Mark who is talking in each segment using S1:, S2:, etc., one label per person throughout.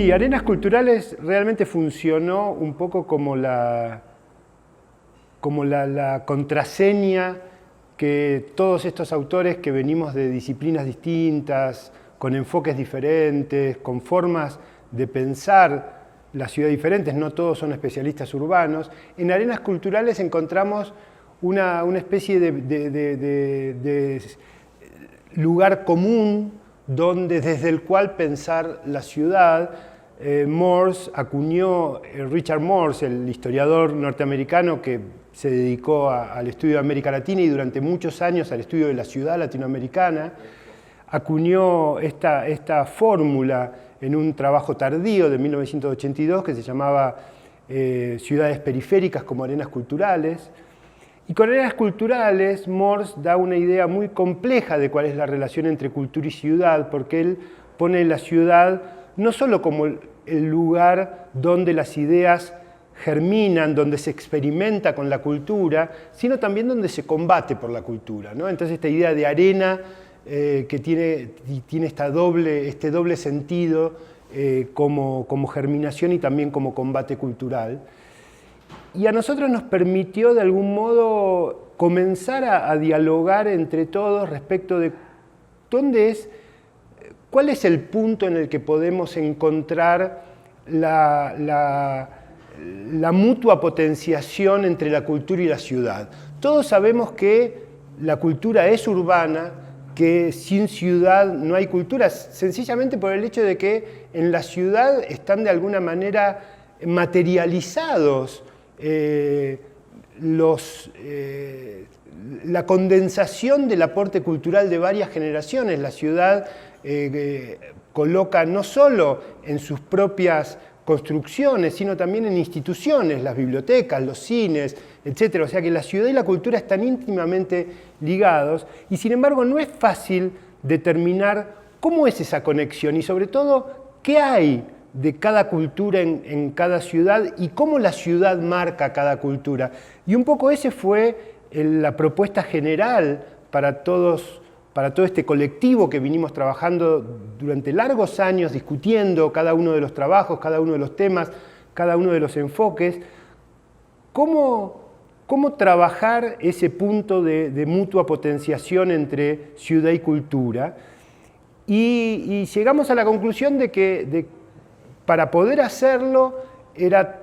S1: Sí, Arenas Culturales realmente funcionó un poco como la contraseña que todos estos autores que venimos de disciplinas distintas, con enfoques diferentes, con formas de pensar la ciudad diferentes, no todos son especialistas urbanos, en Arenas Culturales encontramos una especie de lugar común desde el cual pensar la ciudad. Richard Morse, el historiador norteamericano que se dedicó al estudio de América Latina y durante muchos años al estudio de la ciudad latinoamericana, acuñó esta fórmula en un trabajo tardío de 1982 que se llamaba Ciudades periféricas como arenas culturales. Y con arenas culturales, Morse da una idea muy compleja de cuál es la relación entre cultura y ciudad, porque él pone la ciudad no solo como el lugar donde las ideas germinan, donde se experimenta con la cultura, sino también donde se combate por la cultura, ¿no? Entonces esta idea de arena que tiene este doble sentido como germinación y también como combate cultural. Y a nosotros nos permitió de algún modo comenzar a dialogar entre todos respecto de cuál es el punto en el que podemos encontrar la mutua potenciación entre la cultura y la ciudad. Todos sabemos que la cultura es urbana, que sin ciudad no hay cultura, sencillamente por el hecho de que en la ciudad están de alguna manera materializados la condensación del aporte cultural de varias generaciones. La ciudad coloca no solo en sus propias construcciones, sino también en instituciones, las bibliotecas, los cines, etc. O sea que la ciudad y la cultura están íntimamente ligados y sin embargo no es fácil determinar cómo es esa conexión y sobre todo qué hay de cada cultura en cada ciudad y cómo la ciudad marca cada cultura. Y un poco esa fue la propuesta general para todo este colectivo que vinimos trabajando durante largos años, discutiendo cada uno de los trabajos, cada uno de los temas, cada uno de los enfoques. ¿Cómo trabajar ese punto de mutua potenciación entre ciudad y cultura? Y llegamos a la conclusión de que para poder hacerlo era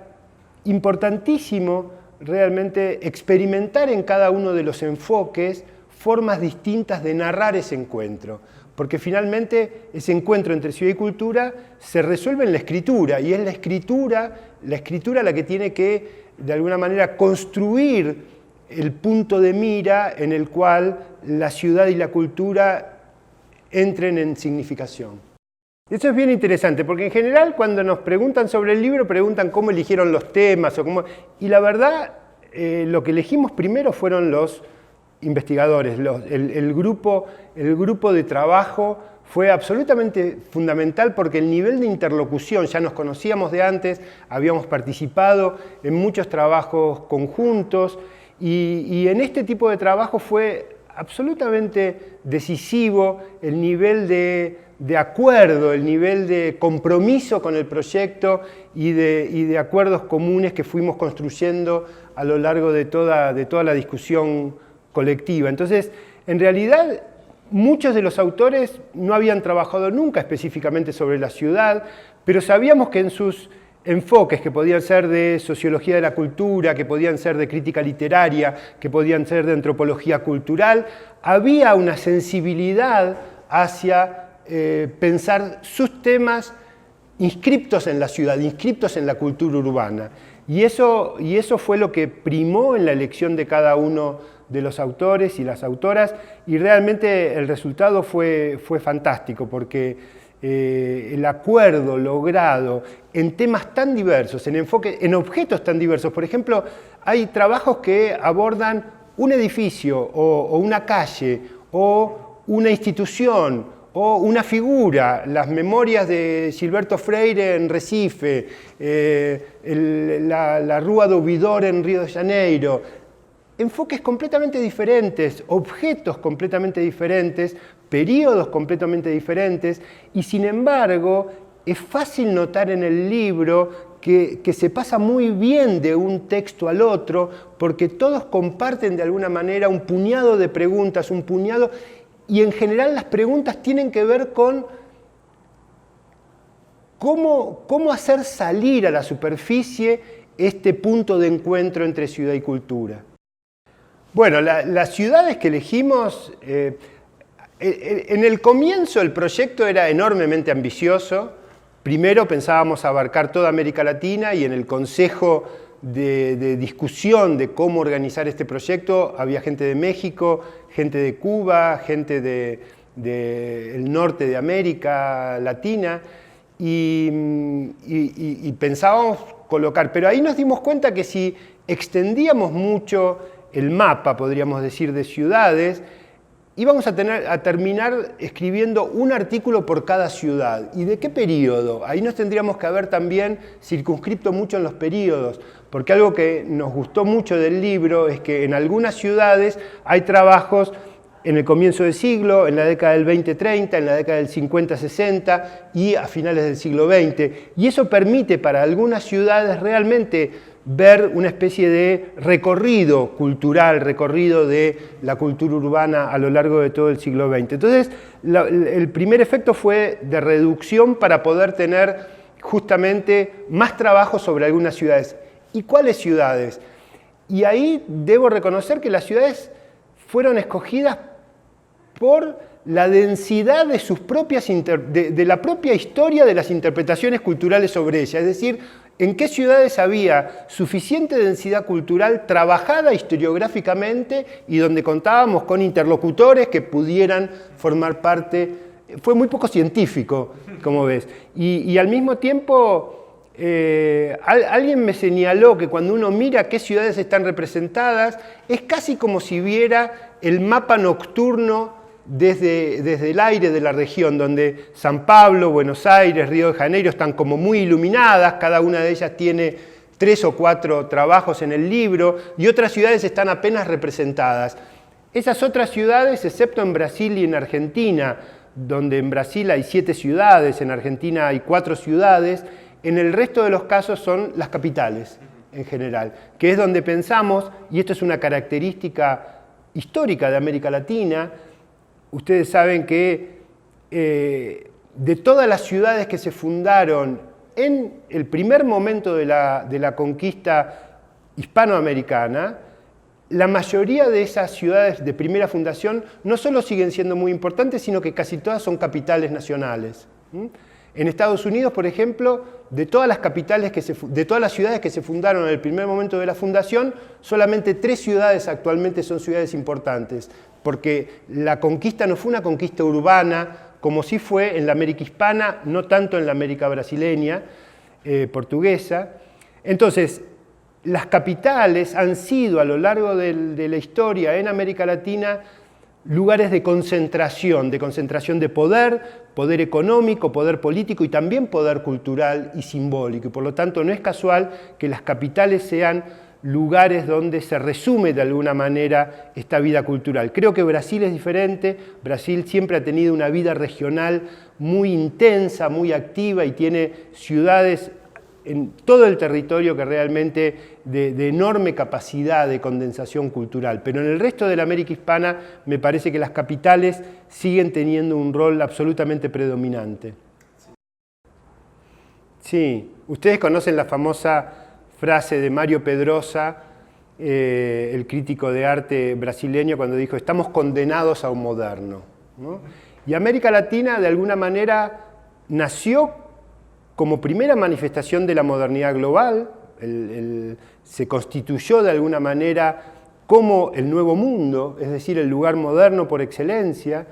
S1: importantísimo realmente experimentar en cada uno de los enfoques formas distintas de narrar ese encuentro, porque finalmente ese encuentro entre ciudad y cultura se resuelve en la escritura, y es la escritura la que tiene que, de alguna manera, construir el punto de mira en el cual la ciudad y la cultura entren en significación. Eso es bien interesante, porque en general cuando nos preguntan sobre el libro, preguntan cómo eligieron los temas, y la verdad, lo que elegimos primero fueron los investigadores, el grupo de trabajo fue absolutamente fundamental porque el nivel de interlocución, ya nos conocíamos de antes, habíamos participado en muchos trabajos conjuntos y en este tipo de trabajo fue absolutamente decisivo el nivel de acuerdo, el nivel de compromiso con el proyecto y de acuerdos comunes que fuimos construyendo a lo largo de toda la discusión colectiva. Entonces, en realidad, muchos de los autores no habían trabajado nunca específicamente sobre la ciudad, pero sabíamos que en sus enfoques, que podían ser de sociología de la cultura, que podían ser de crítica literaria, que podían ser de antropología cultural, había una sensibilidad hacia pensar sus temas inscriptos en la ciudad, inscriptos en la cultura urbana. Y eso fue lo que primó en la elección de cada uno de los autores y las autoras, y realmente el resultado fue fantástico, porque el acuerdo logrado en temas tan diversos, en objetos tan diversos. Por ejemplo, hay trabajos que abordan un edificio o una calle o una institución o una figura, las memorias de Gilberto Freire en Recife, la Rua do Ouvidor en Río de Janeiro. Enfoques completamente diferentes, objetos completamente diferentes, periodos completamente diferentes, y sin embargo, es fácil notar en el libro que se pasa muy bien de un texto al otro, porque todos comparten de alguna manera un puñado de preguntas, y en general las preguntas tienen que ver con cómo hacer salir a la superficie este punto de encuentro entre ciudad y cultura. Bueno, las ciudades que elegimos, en el comienzo el proyecto era enormemente ambicioso. Primero pensábamos abarcar toda América Latina y en el consejo de discusión de cómo organizar este proyecto había gente de México, gente de Cuba, gente del norte de América Latina y pensábamos colocar, pero ahí nos dimos cuenta que si extendíamos mucho el mapa, podríamos decir, de ciudades, íbamos a terminar escribiendo un artículo por cada ciudad. ¿Y de qué periodo? Ahí nos tendríamos que haber también circunscripto mucho en los periodos, porque algo que nos gustó mucho del libro es que en algunas ciudades hay trabajos en el comienzo del siglo, en la década del 20-30, en la década del 50-60 y a finales del siglo XX. Y eso permite para algunas ciudades realmente ver una especie de recorrido cultural, recorrido de la cultura urbana a lo largo de todo el siglo XX. Entonces, el primer efecto fue de reducción para poder tener justamente más trabajo sobre algunas ciudades. ¿Y cuáles ciudades? Y ahí debo reconocer que las ciudades fueron escogidas por la densidad de sus propias de la propia historia de las interpretaciones culturales sobre ella, es decir, en qué ciudades había suficiente densidad cultural trabajada historiográficamente y donde contábamos con interlocutores que pudieran formar parte. Fue muy poco científico, como ves, y al mismo tiempo alguien me señaló que cuando uno mira qué ciudades están representadas, es casi como si viera el mapa nocturno desde el aire de la región, donde San Pablo, Buenos Aires, Río de Janeiro están como muy iluminadas, cada una de ellas tiene 3 o 4 trabajos en el libro, y otras ciudades están apenas representadas. Esas otras ciudades, excepto en Brasil y en Argentina, donde en Brasil hay 7 ciudades, en Argentina hay 4 ciudades, en el resto de los casos son las capitales en general, que es donde pensamos, y esto es una característica histórica de América Latina. Ustedes saben que de todas las ciudades que se fundaron en el primer momento de la conquista hispanoamericana, la mayoría de esas ciudades de primera fundación no solo siguen siendo muy importantes, sino que casi todas son capitales nacionales. En Estados Unidos, por ejemplo, de todas las ciudades que se fundaron en el primer momento de la fundación, solamente 3 ciudades actualmente son ciudades importantes, porque la conquista no fue una conquista urbana, como sí fue en la América hispana, no tanto en la América brasileña, portuguesa. Entonces, las capitales han sido a lo largo de la historia en América Latina lugares de concentración de poder económico, poder político y también poder cultural y simbólico. Y por lo tanto no es casual que las capitales sean lugares donde se resume de alguna manera esta vida cultural. Creo que Brasil es diferente. Brasil siempre ha tenido una vida regional muy intensa, muy activa y tiene ciudades en todo el territorio que realmente de enorme capacidad de condensación cultural. Pero en el resto de la América hispana me parece que las capitales siguen teniendo un rol absolutamente predominante. Sí, ustedes conocen la famosa frase de Mario Pedrosa, el crítico de arte brasileño, cuando dijo: estamos condenados a un moderno, ¿no? Y América Latina, de alguna manera, nació como primera manifestación de la modernidad global, se constituyó de alguna manera como el nuevo mundo, es decir, el lugar moderno por excelencia,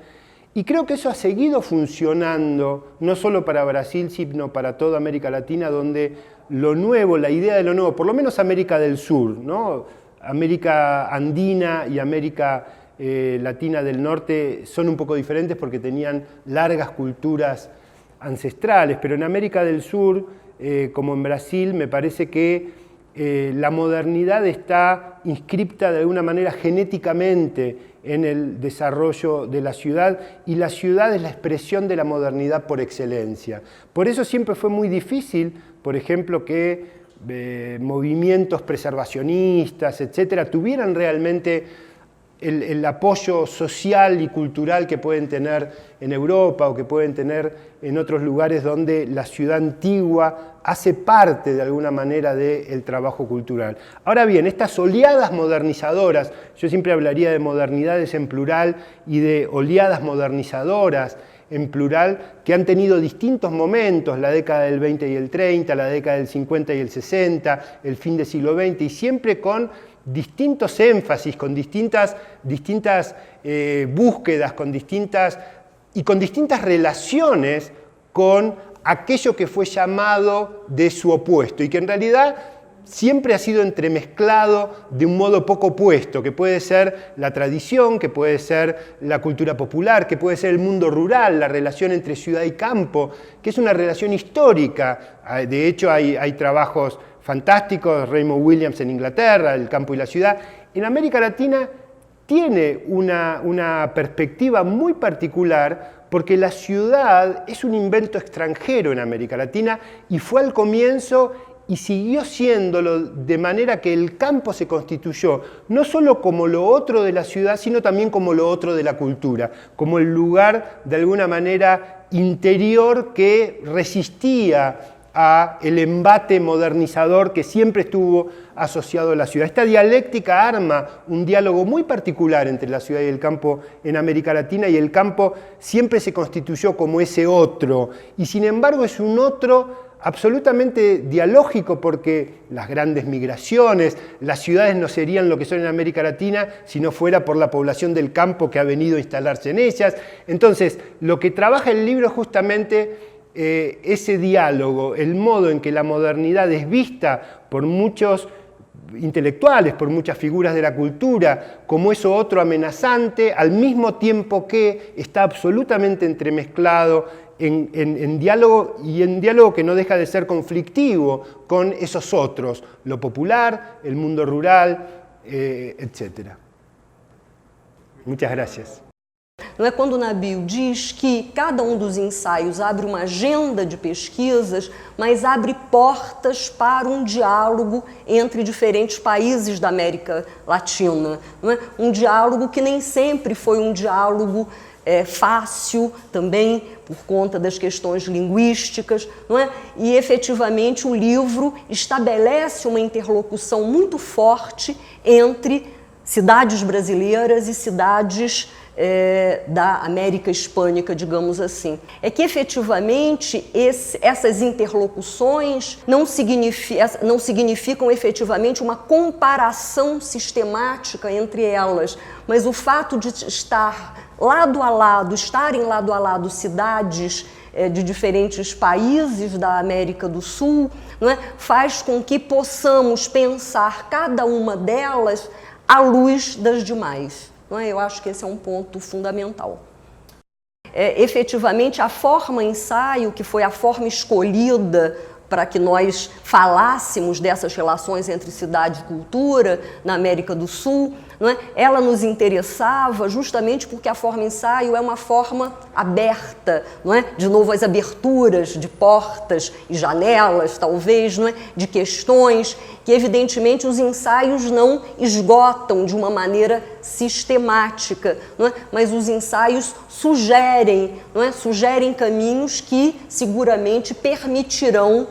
S1: y creo que eso ha seguido funcionando, no solo para Brasil, sino para toda América Latina, donde lo nuevo, la idea de lo nuevo, por lo menos América del Sur, ¿no? América andina y América Latina del Norte son un poco diferentes porque tenían largas culturas ancestrales, pero en América del Sur, como en Brasil, me parece que la modernidad está inscripta de alguna manera genéticamente en el desarrollo de la ciudad, y la ciudad es la expresión de la modernidad por excelencia. Por eso siempre fue muy difícil, por ejemplo, que movimientos preservacionistas, etcétera, tuvieran realmente el apoyo social y cultural que pueden tener en Europa o que pueden tener en otros lugares donde la ciudad antigua hace parte de alguna manera del trabajo cultural. Ahora bien, estas oleadas modernizadoras, yo siempre hablaría de modernidades en plural y de oleadas modernizadoras en plural, que han tenido distintos momentos, la década del 20 y el 30, la década del 50 y el 60, el fin del siglo XX, y siempre con distintos énfasis, con distintas búsquedas, con distintas relaciones con aquello que fue llamado de su opuesto y que en realidad siempre ha sido entremezclado de un modo poco opuesto, que puede ser la tradición, que puede ser la cultura popular, que puede ser el mundo rural, la relación entre ciudad y campo, que es una relación histórica. De hecho, hay trabajos fantásticos, Raymond Williams en Inglaterra, El campo y la ciudad. En América Latina tiene una perspectiva muy particular porque la ciudad es un invento extranjero en América Latina y fue al comienzo y siguió siéndolo, de manera que el campo se constituyó no solo como lo otro de la ciudad, sino también como lo otro de la cultura, como el lugar de alguna manera interior que resistía al embate modernizador que siempre estuvo asociado a la ciudad. Esta dialéctica arma un diálogo muy particular entre la ciudad y el campo en América Latina, y el campo siempre se constituyó como ese otro, y sin embargo es un otro absolutamente dialógico, porque las grandes migraciones, las ciudades no serían lo que son en América Latina si no fuera por la población del campo que ha venido a instalarse en ellas. Entonces, lo que trabaja el libro es justamente ese diálogo, el modo en que la modernidad es vista por muchos intelectuales, por muchas figuras de la cultura, como eso otro amenazante, al mismo tiempo que está absolutamente entremezclado en diálogo, y en diálogo que no deja de ser conflictivo con esos otros, lo popular, el mundo rural, etc. Muchas gracias.
S2: Não é quando o Nabil diz que cada dos ensaios abre uma agenda de pesquisas, mas abre portas para um diálogo entre diferentes países da América Latina. Não é? Um diálogo que nem sempre foi um diálogo fácil também, por conta das questões linguísticas, não é? E efetivamente o livro estabelece uma interlocução muito forte entre cidades brasileiras e cidades da América Hispânica, digamos assim. É que efetivamente essas interlocuções não significam efetivamente uma comparação sistemática entre elas, mas o fato de estarem lado a lado cidades de diferentes países da América do Sul, não é? Faz com que possamos pensar cada uma delas à luz das demais. Não é? Eu acho que esse é um ponto fundamental. Efetivamente, a forma ensaio, que foi a forma escolhida para que nós falássemos dessas relações entre cidade e cultura na América do Sul, não é? Ela nos interessava justamente porque a forma ensaio é uma forma aberta, não é? De novo, as aberturas de portas e janelas, talvez, não é? De questões que, evidentemente, os ensaios não esgotam de uma maneira sistemática, não é? Mas os ensaios sugerem, não é? Sugerem caminhos que seguramente permitirão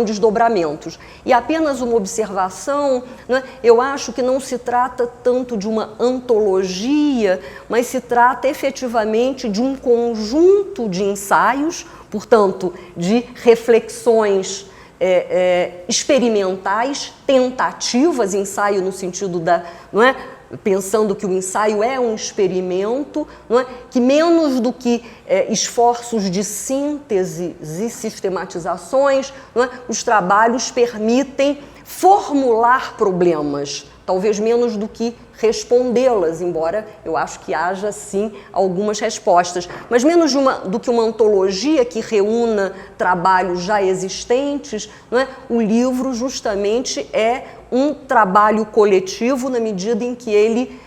S2: desdobramentos. E apenas uma observação, não é? Eu acho que não se trata tanto de uma antologia, mas se trata efetivamente de um conjunto de ensaios, portanto, de reflexões experimentais, tentativas, ensaio no sentido da, não é? Pensando que o ensaio é um experimento, não é? Que menos do que esforços de síntese e sistematizações, não é? Os trabalhos permitem formular problemas, talvez menos do que respondê-las, embora eu acho que haja, sim, algumas respostas. Mas menos do que uma antologia que reúna trabalhos já existentes, não é? O livro justamente é um trabalho coletivo na medida em que ele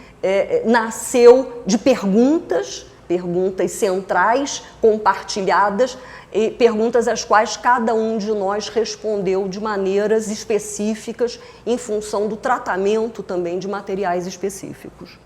S2: nasceu de perguntas centrais, compartilhadas, e perguntas às quais cada um de nós respondeu de maneiras específicas em função do tratamento também de materiais específicos.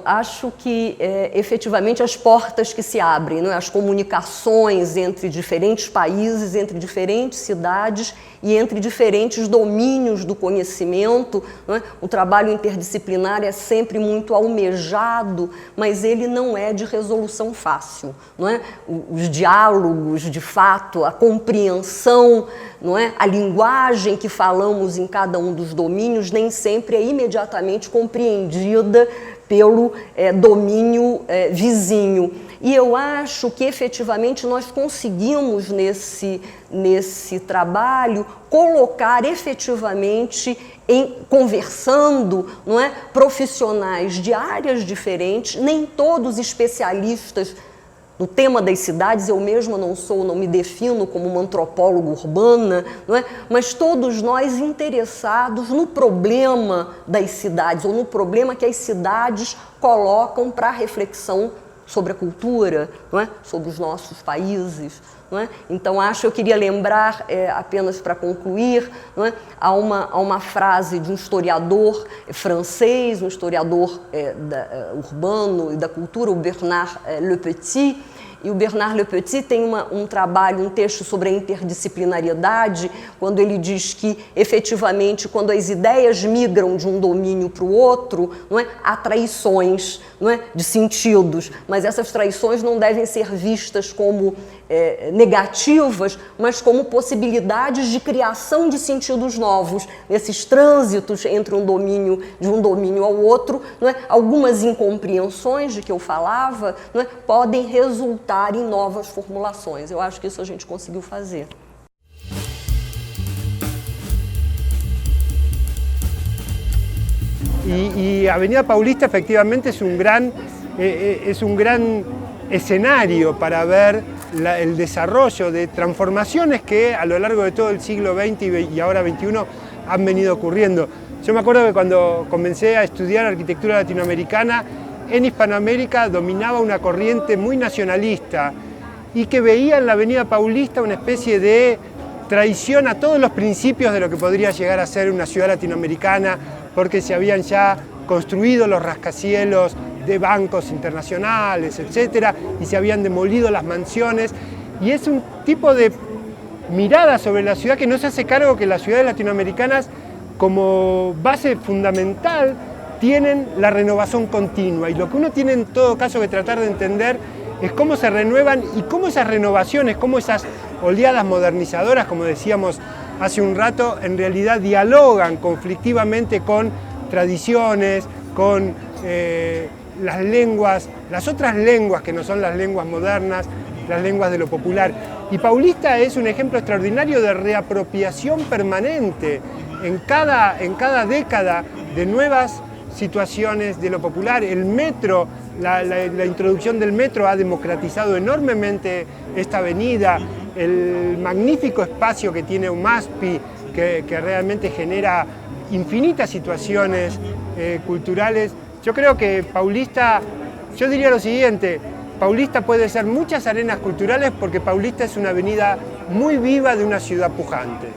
S2: Acho que, efetivamente, as portas que se abrem, não é? As comunicações entre diferentes países, entre diferentes cidades e entre diferentes domínios do conhecimento, não é? O trabalho interdisciplinar é sempre muito almejado, mas ele não é de resolução fácil, não é? Os diálogos, de fato, a compreensão, não é? A linguagem que falamos em cada um dos domínios nem sempre é imediatamente compreendida pelo domínio vizinho. E eu acho que, efetivamente, nós conseguimos, nesse trabalho, colocar efetivamente, conversando, não é? Profissionais de áreas diferentes, nem todos especialistas no tema das cidades. Eu mesma não me defino como uma antropóloga urbana, não é? Mas todos nós interessados no problema das cidades, ou no problema que as cidades colocam para reflexão sobre a cultura, não é? Sobre os nossos países. Não é? Então, eu queria lembrar, apenas para concluir, não é? Há uma frase de um historiador francês, um historiador urbano e da cultura, o Bernard Le Petit. E o Bernard Le Petit tem um trabalho, um texto sobre a interdisciplinariedade, quando ele diz que, efetivamente, quando as ideias migram de um domínio para o outro, não é? Há traições, não é? De sentidos, mas essas traições não devem ser vistas como negativas, mas como possibilidades de criação de sentidos novos, nesses trânsitos entre de um domínio ao outro, não é? Algumas incompreensões de que eu falava, não é? Podem resultar em novas formulações. Eu acho que isso a gente conseguiu fazer.
S1: Y Avenida Paulista efectivamente es un gran escenario para ver el desarrollo de transformaciones que a lo largo de todo el siglo XX y ahora XXI han venido ocurriendo. Yo me acuerdo que cuando comencé a estudiar arquitectura latinoamericana, en Hispanoamérica dominaba una corriente muy nacionalista y que veía en la Avenida Paulista una especie de traición a todos los principios de lo que podría llegar a ser una ciudad latinoamericana, porque se habían ya construido los rascacielos de bancos internacionales, etcétera, y se habían demolido las mansiones, y es un tipo de mirada sobre la ciudad que no se hace cargo que las ciudades latinoamericanas, como base fundamental, tienen la renovación continua, y lo que uno tiene en todo caso que tratar de entender es cómo se renuevan y cómo esas renovaciones, cómo esas oleadas modernizadoras, como decíamos hace un rato, en realidad dialogan conflictivamente con tradiciones, con las lenguas, las otras lenguas que no son las lenguas modernas, las lenguas de lo popular. Y Paulista es un ejemplo extraordinario de reapropiación permanente en cada década de nuevas situaciones de lo popular. El metro, la introducción del metro ha democratizado enormemente esta avenida, el magnífico espacio que tiene UMASPI, que realmente genera infinitas situaciones culturales. Yo creo que Paulista, yo diría lo siguiente, Paulista puede ser muchas arenas culturales porque Paulista es una avenida muy viva de una ciudad pujante.